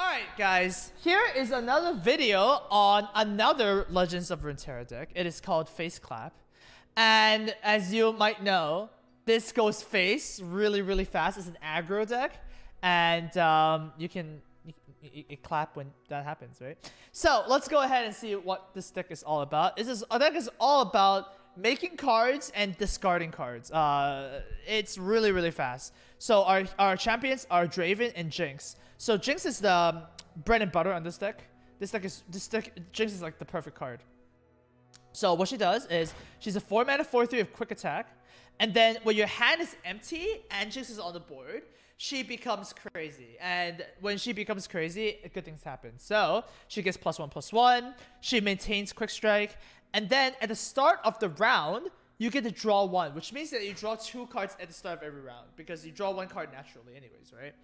Alright guys, here is another video on another Legends of Runeterra deck. It is called Face Clap. And as you might know, this goes face really fast. It's an aggro deck. And you clap when that happens, right? So let's go ahead and see what this deck is all about. Our deck is all about making cards and discarding cards. It's really fast. So our champions are Draven and Jinx. So Jinx is the bread and butter on this deck. Jinx is like the perfect card. So what she does is she's a 4-mana 4/3 with quick attack, and then when your hand is empty and Jinx is on the board, she becomes crazy. And when she becomes crazy, good things happen. So she gets +1/+1. She maintains quick strike, and then at the start of the round, you get to draw one, which means that you draw 2 cards at the start of every round because you draw 1 card naturally, anyways, right?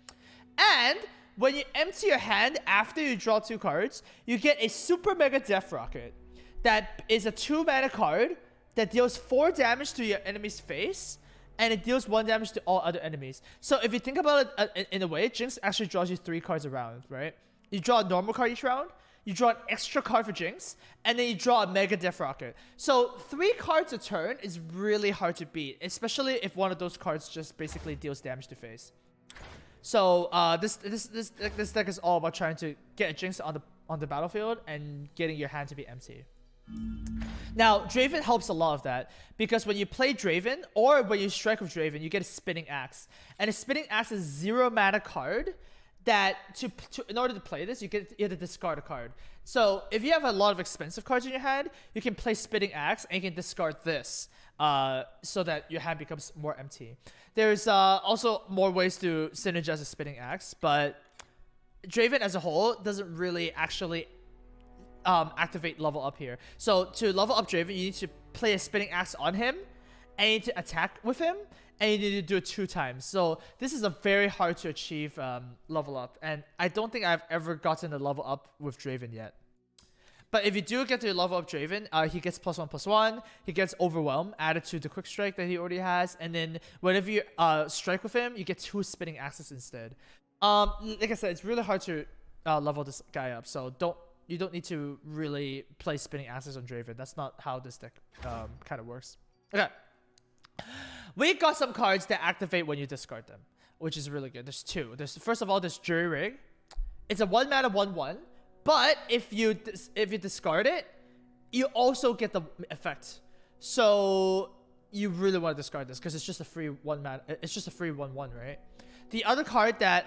And when you empty your hand after you draw 2 cards, you get a Super Mega Death Rocket. That is a 2-mana card that deals 4 damage to your enemy's face, and it deals 1 damage to all other enemies. So if you think about it in a way, Jinx actually draws you 3 cards a round, right? You draw a normal card each round, you draw an extra card for Jinx, and then you draw a Mega Death Rocket. So 3 cards a turn is really hard to beat, especially if one of those cards just basically deals damage to face. So this deck is all about trying to get a Jinx on the battlefield and getting your hand to be empty. Now, Draven helps a lot of that, because when you play Draven, or when you strike with Draven, you get a Spinning Axe. And a Spinning Axe is a 0-mana card that, in order to play this, you have to discard a card. So, if you have a lot of expensive cards in your hand, you can play Spinning Axe, and you can discard this, so that your hand becomes more empty. There's also more ways to synergize a Spinning Axe, but Draven as a whole doesn't really actually activate level up here. So to level up Draven, you need to play a Spinning Axe on him, and you need to attack with him, and you need to do it 2 times. So this is a very hard to achieve level up, and I don't think I've ever gotten a level up with Draven yet. But if you do get to level up Draven, he gets +1/+1. He gets Overwhelm added to the quick strike that he already has, and then whenever you strike with him, you get 2 Spinning Axes instead. Like I said, it's really hard to level this guy up, so you don't need to really play Spinning Axes on Draven. That's not how this deck kind of works. Okay. We got some cards that activate when you discard them, which is really good. There's 2. First of all, there's Jury Rig. It's a 1-mana 1/1, but if you discard it, you also get the effect. So you really want to discard this because it's just a free 1-mana. It's just a free 1/1, right? The other card that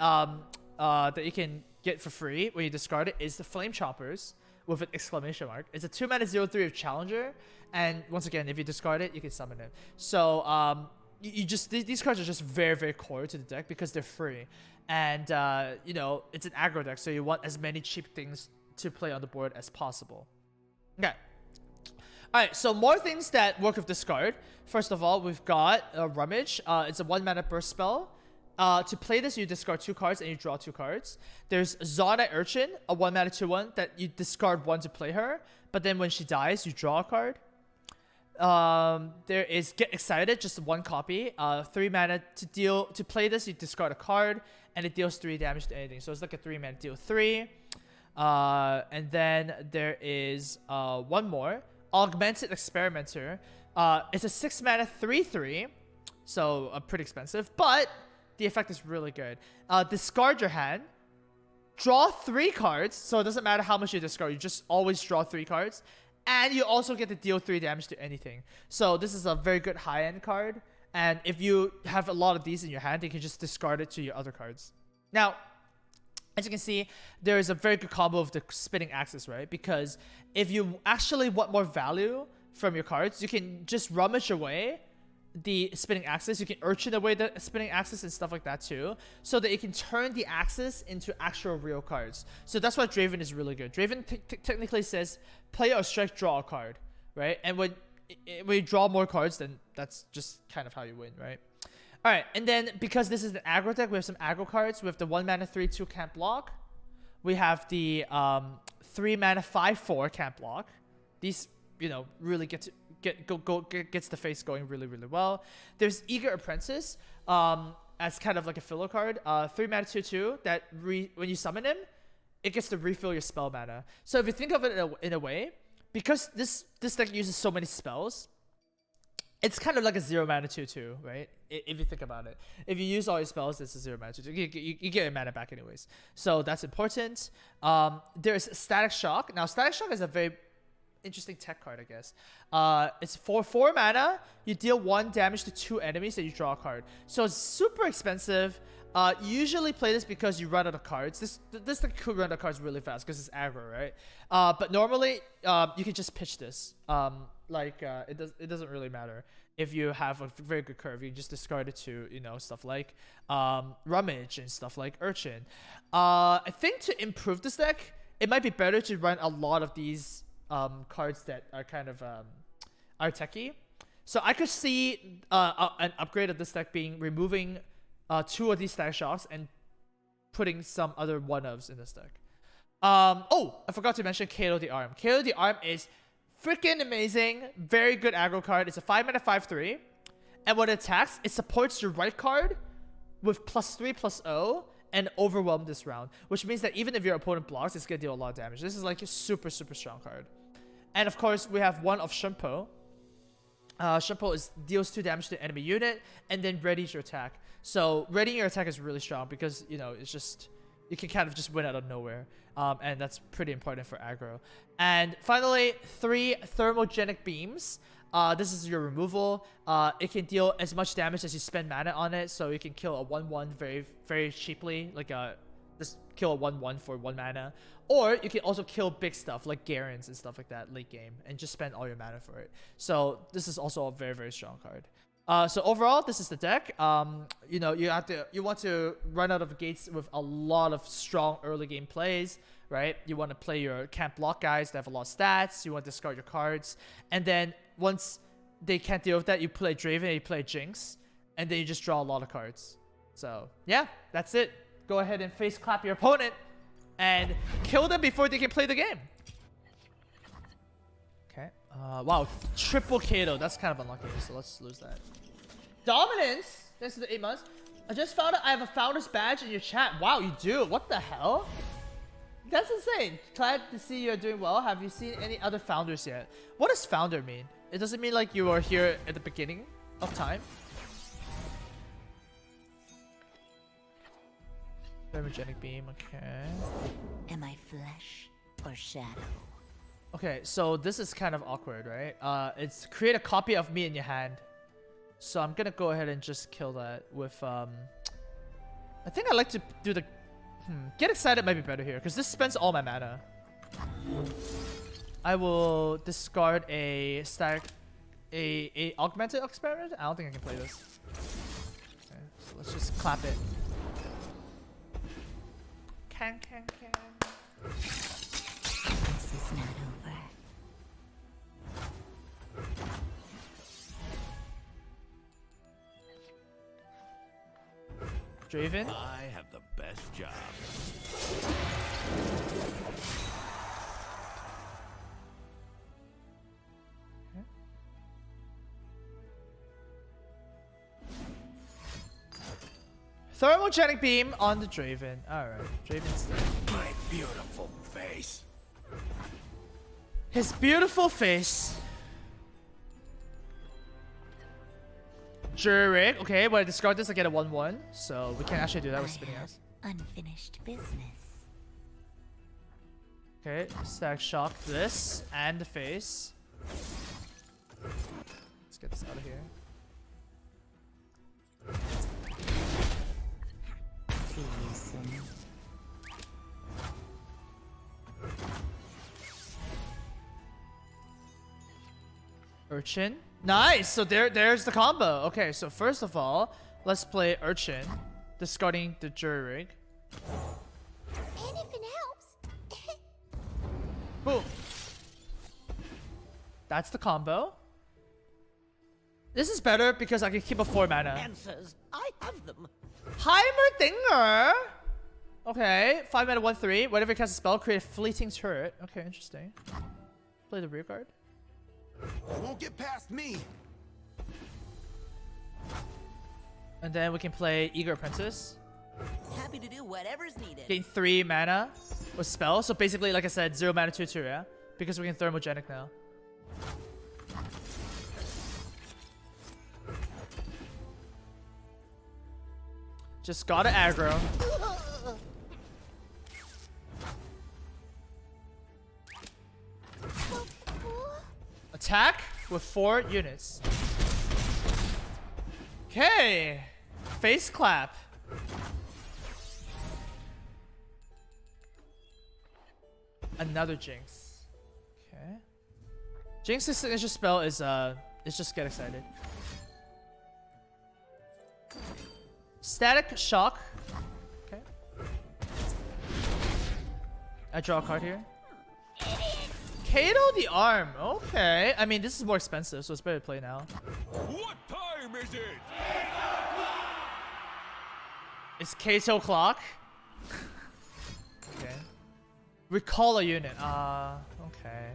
that you can get for free when you discard it is the Flame Choppers with an exclamation mark. It's a 2-mana 0/3 of Challenger, and once again, if you discard it, you can summon it. So these cards are just very core to the deck because they're free, and you know, it's an aggro deck, so you want as many cheap things to play on the board as possible. Okay. Alright, so more things that work with discard. First of all, we've got Rummage. It's a 1-mana burst spell. To play this, you discard 2 cards and you draw 2 cards. There's Zona Urchin, a 1-mana 2/1 that you discard 1 to play her, but then when she dies, you draw a card. There is Get Excited, just 1 copy. 3 mana to play this, you discard a card, and it deals 3 damage to anything. So it's like a 3-mana deal 3. And then there is 1 more, Augmented Experimenter. It's a 6-mana 3/3, so pretty expensive, but the effect is really good. Discard your hand, draw 3 cards, so it doesn't matter how much you discard, you just always draw 3 cards, and you also get to deal 3 damage to anything. So this is a very good high-end card, and if you have a lot of these in your hand, you can just discard it to your other cards. Now, as you can see, there is a very good combo of the Spinning Axes, right? Because if you actually want more value from your cards, you can just rummage away the Spinning Axes. You can Urchin away the Spinning Axes and stuff like that too, so that you can turn the Axes into actual real cards. So that's why Draven is really good. Draven technically says play or strike, draw a card, right? And when you draw more cards, then that's just kind of how you win, right? Alright, and then because this is an aggro deck, we have some aggro cards. We have the 1-mana 3/2 Can't Block. We have the 3-mana 5/4 Can't Block. These, you know, really gets the face going really well. There's Eager Apprentice. as kind of like a filler card. 3 mana 2/2 that when you summon him, it gets to refill your spell mana. So if you think of it in a way, because this deck uses so many spells, it's kind of like a 0 mana 2/2, right? If you think about it. If you use all your spells, it's a 0 mana 2/2. You get your mana back anyways. So that's important. There's Static Shock. Now, Static Shock is a very interesting tech card, I guess. It's for 4 mana. You deal 1 damage to 2 enemies and you draw a card. So it's super expensive. You usually play this because you run out of cards. This thing could run out of cards really fast because it's aggro, right? But normally, you can just pitch this. It doesn't really matter if you have a very good curve. You just discard it to, you know, stuff like Rummage and stuff like Urchin. I think to improve this deck, it might be better to run a lot of these cards that are kind of are techy. So I could see an upgrade of this deck being removing 2 of these Static Shocks and putting some other 1-ofs in this deck. Oh, I forgot to mention Kato the Arm. Kato the Arm is freaking amazing. Very good aggro card. It's a 5 mana 5/3. And when it attacks, it supports your right card with +3/+0 and overwhelm this round. Which means that even if your opponent blocks, it's going to deal a lot of damage. This is like a super, super strong card. And of course, we have 1 of Shunpo. Shunpo deals 2 damage to enemy unit and then readies your attack. So readying your attack is really strong because, you know, it's just, you can kind of just win out of nowhere. And that's pretty important for aggro. And finally, 3 Thermogenic Beams. This is your removal. It can deal as much damage as you spend mana on it. So you can kill a 1/1 very, very cheaply. Like just kill a 1/1 for 1 mana. Or you can also kill big stuff like Garens and stuff like that late game and just spend all your mana for it. So this is also a very, very strong card. So overall, this is the deck. You know, you want to run out of the gates with a lot of strong early game plays, right? You want to play your can't block guys that have a lot of stats. You want to discard your cards, and then once they can't deal with that, you play Draven and you play Jinx, and then you just draw a lot of cards. So yeah, that's it. Go ahead and face clap your opponent and kill them before they can play the game. Okay. Wow, triple Kato. That's kind of unlucky, so let's lose that. Dominance. Thanks to the 8 months. I just found out I have a founder's badge in your chat. Wow, you do? What the hell? That's insane. Glad to see you're doing well. Have you seen any other founders yet? What does founder mean? It doesn't mean like you were here at the beginning of time. Thermogenic Beam, okay. Am I flesh or shadow? Okay, so this is kind of awkward, right? It's create a copy of me in your hand. So I'm gonna go ahead and just kill that with I think I like to do the Get Excited might be better here because this spends all my mana. I will discard a static a augmented experiment. I don't think I can play this. Okay, so let's just clap it. Can. This is not over. Draven. I have the best job. Okay. Thermogenic Beam on the Draven. Alright, Draven's dead. My beautiful face. His beautiful face. Jurik. Okay, when I discard this, I get a 1/1. So we can actually do that with spinning eyes. Unfinished business. Okay, Stack Shock this and the face. Let's get this out of here. See you soon. Urchin. Nice! So there's the combo. Okay, so first of all, let's play Urchin, discarding the Jurik. Anything helps. Boom. That's the combo. This is better because I can keep a 4 mana. Answers, I have them. Heimerdinger! Okay, 5 mana 1/3. Whenever you cast a spell, create a fleeting turret. Okay, interesting. Play the rear guard. You won't get past me. And then we can play Eager Apprentice. Happy to do whatever's needed. Gain 3 mana with spell. So basically, like I said, 0 mana 2/2, yeah? Because we can thermogenic now. Just gotta aggro. Attack with 4 units. Okay. Face clap. Another Jinx. Okay. Jinx's signature spell is just get excited. Static shock. Okay. I draw a card here. Kato the arm. Okay. I mean, this is more expensive, so it's better to play now. What time is it? It's Kato clock. Okay. Recall a unit. Okay.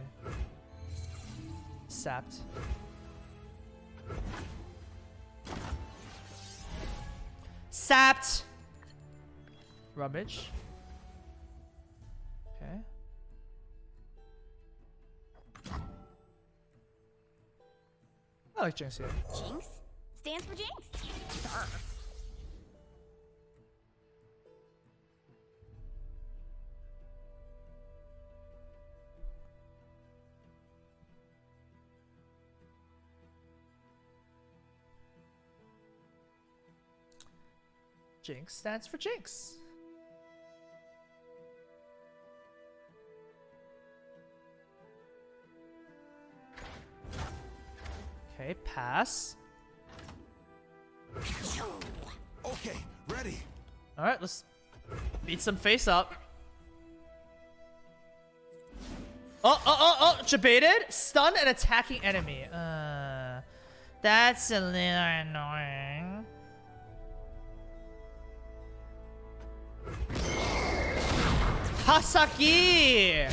Sapped. Sapped. Rummage. Okay. I like Jinx here. Jinx stands for Jinx. Jinx stands for Jinx. Okay, pass. Okay, ready. Alright, let's beat some face up. Oh, debated. Stun an attacking enemy. That's a little annoying. Hasaki!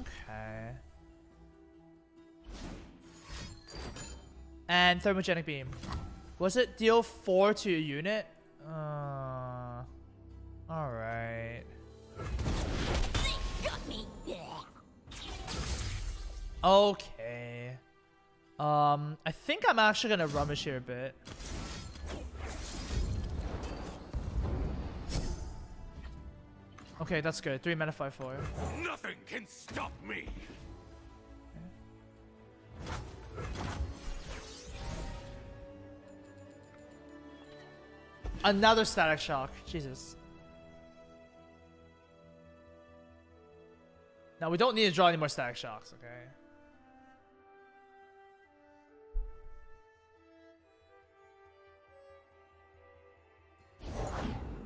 Okay. And thermogenic beam. Was it deal 4 to a unit? Alright. Got me. Okay. I think I'm actually gonna rummage here a bit. Okay, that's good. 3 mana 5/4. Nothing can stop me. Another static shock. Jesus. Now we don't need to draw any more static shocks, okay?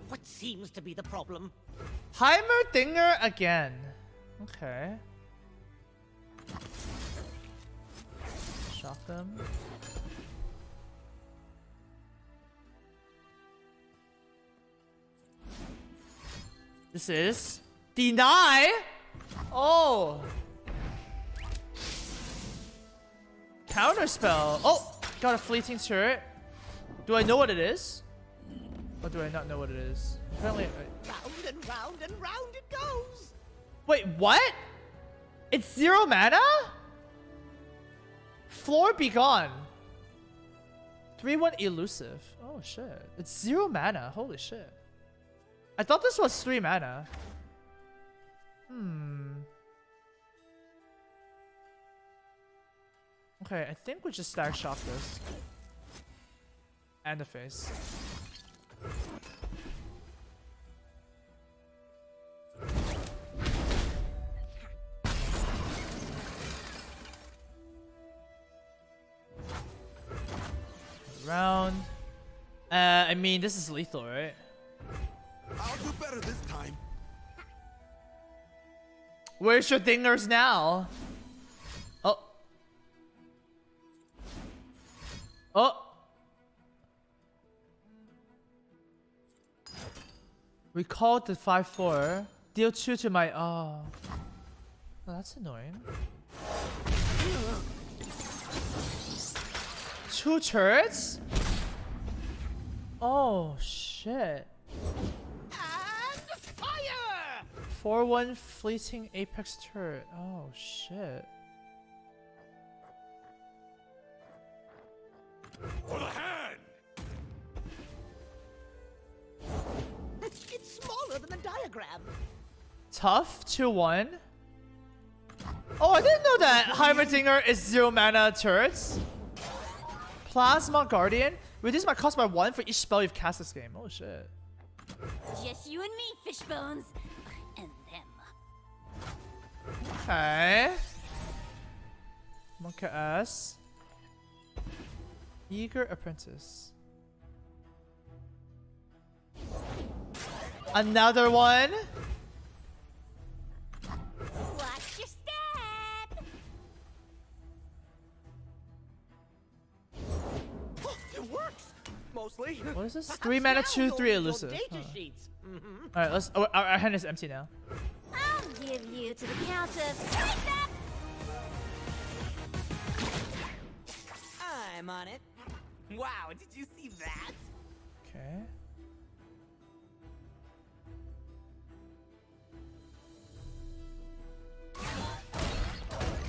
What seems to be the problem? Heimerdinger again. Okay. Shock them. This is deny. Oh. Counterspell. Oh, got a fleeting turret. Do I know what it is? Or do I not know what it is? Apparently. Round and round and round it goes. Wait, what? It's 0 mana? Floor be gone. 3/1 elusive. Oh shit. It's 0 mana. Holy shit. I thought this was 3 mana. Okay, I think we just stack shock this. And the face. Round. I mean, this is lethal, right? I'll do better this time. Where's your dingers now? Oh. Oh. We called the 5/4. Deal 2 to my. Oh. Oh, that's annoying. 2 turrets? Oh, shit. And fire! 4-1 fleeting apex turret. Oh shit. For the hand! It's smaller than the diagram. Tough 2-1. Oh, I didn't know that Heimerdinger is 0 mana turrets. Plasma Guardian. Reduce my cost by 1 for each spell you've cast this game. Oh shit. Just you and me, fishbones. And them. Okay. Monkey ass. Eager apprentice. Another one. Watch your step. Oh, it works. Mostly. What is this? Perhaps 3 mana, now 2/3 you'll read your elusive. data Huh. sheets. Alright, let's. Oh, our hand is empty now. I'll give you to the count of 3 step. I'm on it. Wow, did you see that? Okay.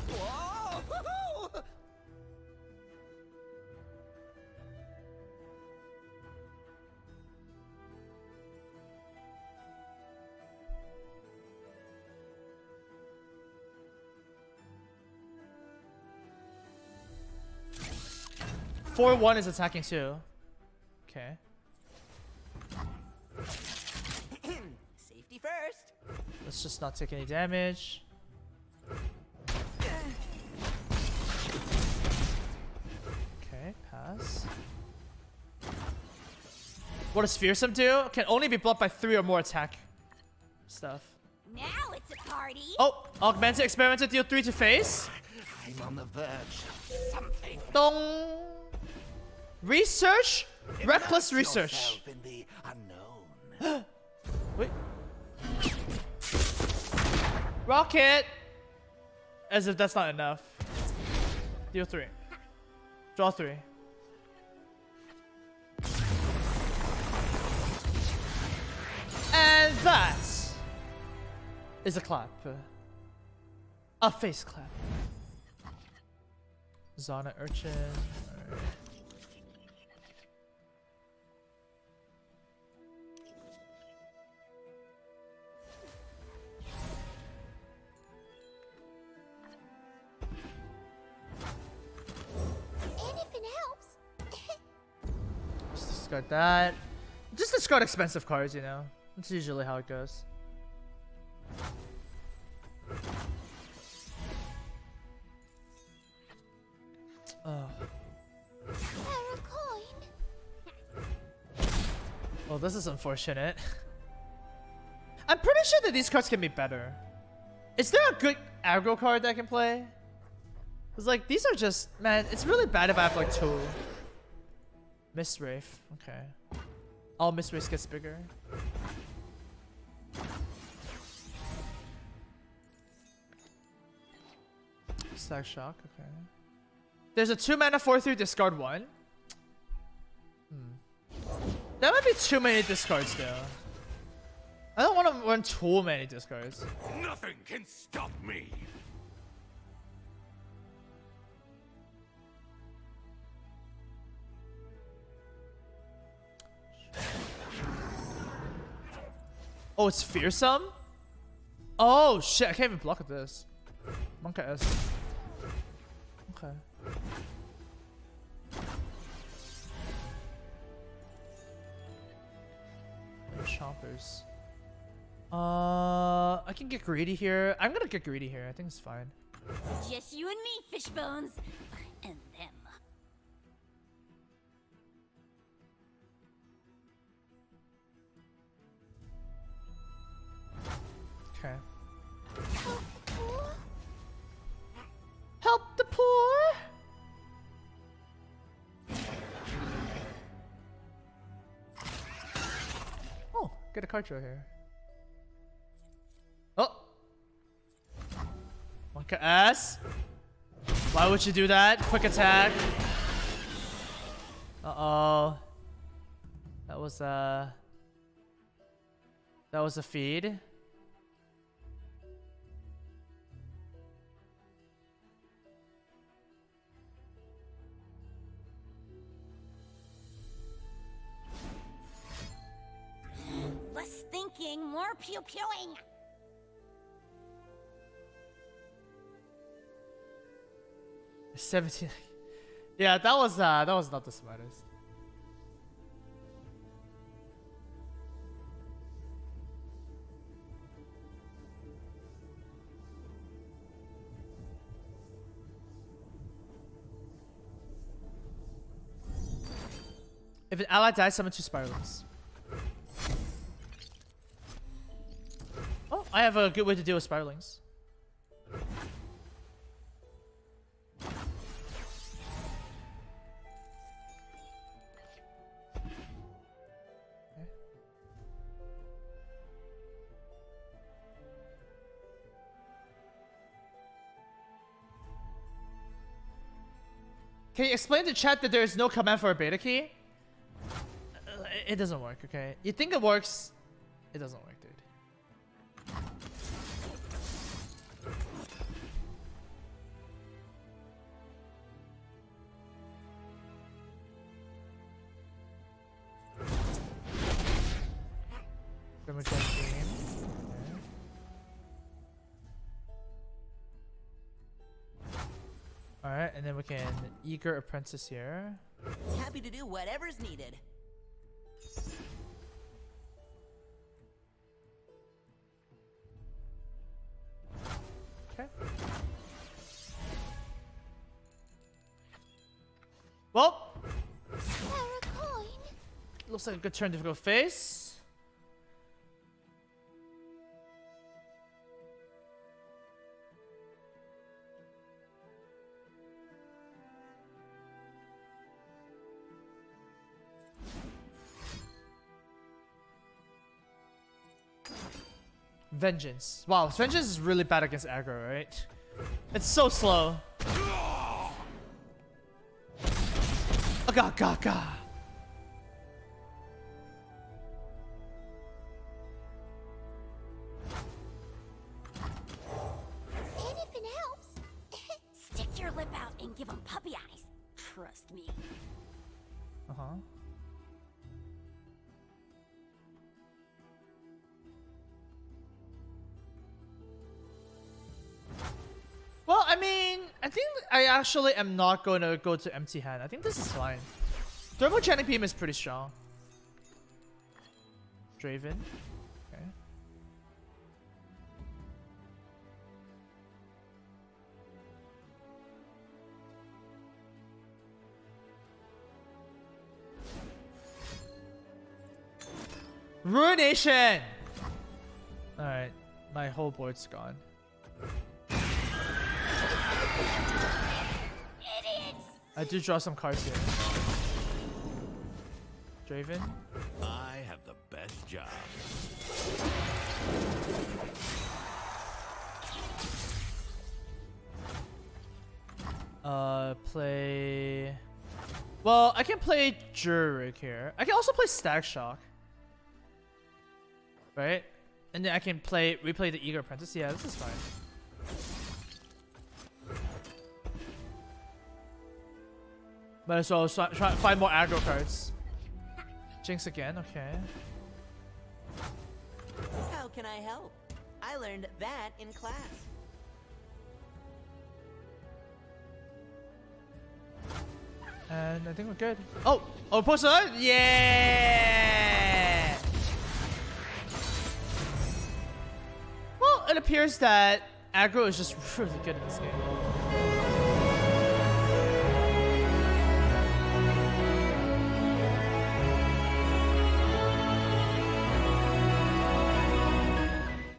Whoa! 4-1 is attacking too. Okay. Safety first. Let's just not take any damage. Okay, pass. What does Fearsome do? Can only be blocked by 3 or more attack stuff. Now it's a party. Oh, Augmented Experimenter deal 3 to face. I'm on the verge of something. Dong. Research? Reckless Immerse research. yourself in the unknown. Wait. Rocket! As if that's not enough. Deal 3. Draw 3. And that is a clap. A face clap. Zana Urchin. Alright. Anything helps. Just discard that. Just discard expensive cards, you know. That's usually how it goes. Oh. Well, this is unfortunate. I'm pretty sure that these cards can be better. Is there a good aggro card that I can play? Cause like these are just, man, it's really bad if I have like 2. Miss Wraith, okay. All Miss Wraith gets bigger. Stack Shock, okay. There's a 2 mana 4/3 discard 1. That might be too many discards though. I don't want to run too many discards. Nothing can stop me. Oh, it's Fearsome? Oh shit, I can't even block with this. Monkey S. Okay. Chompers. I can get greedy here. I'm gonna get greedy here. I think it's fine. Just you and me, fishbones. And them. Okay. Help the poor. Oh, get a card draw here. Oh. Monkey ass. Why would you do that? Quick attack. Uh-oh. That was That was a feed. Less thinking, more pew-pewing. $17. Yeah, that was not the smartest. If an ally dies, summon 2 spiralings. Oh, I have a good way to deal with spiralings. Can you explain to chat that there is no command for a beta key? It doesn't work, okay? You think it works, it doesn't work, dude. Alright, and then we can eager apprentice here. Happy to do whatever's needed. Okay. Well, looks like a good turn to go face. Vengeance. Wow, Vengeance is really bad against aggro, right? It's so slow. Aga gaga. Anything helps. Stick your lip out and give them puppy eyes. Trust me. Uh-huh. Well, I mean, I think I actually am not going to go to empty hand. I think this is fine. Thermogenic Beam is pretty strong. Draven. Okay. Ruination! Alright, my whole board's gone. Idiots! I do draw some cards here. Draven. I have the best job. Play... Well, I can play Jurik here. I can also play Stag Shock. Right? And then I can replay the Eager Apprentice. Yeah, this is fine. Might as well try find more aggro cards. Jinx again, okay. How can I help? I learned that in class. And I think we're good. Oh! Oh, post it! Yeah! Well, it appears that aggro is just really good in this game.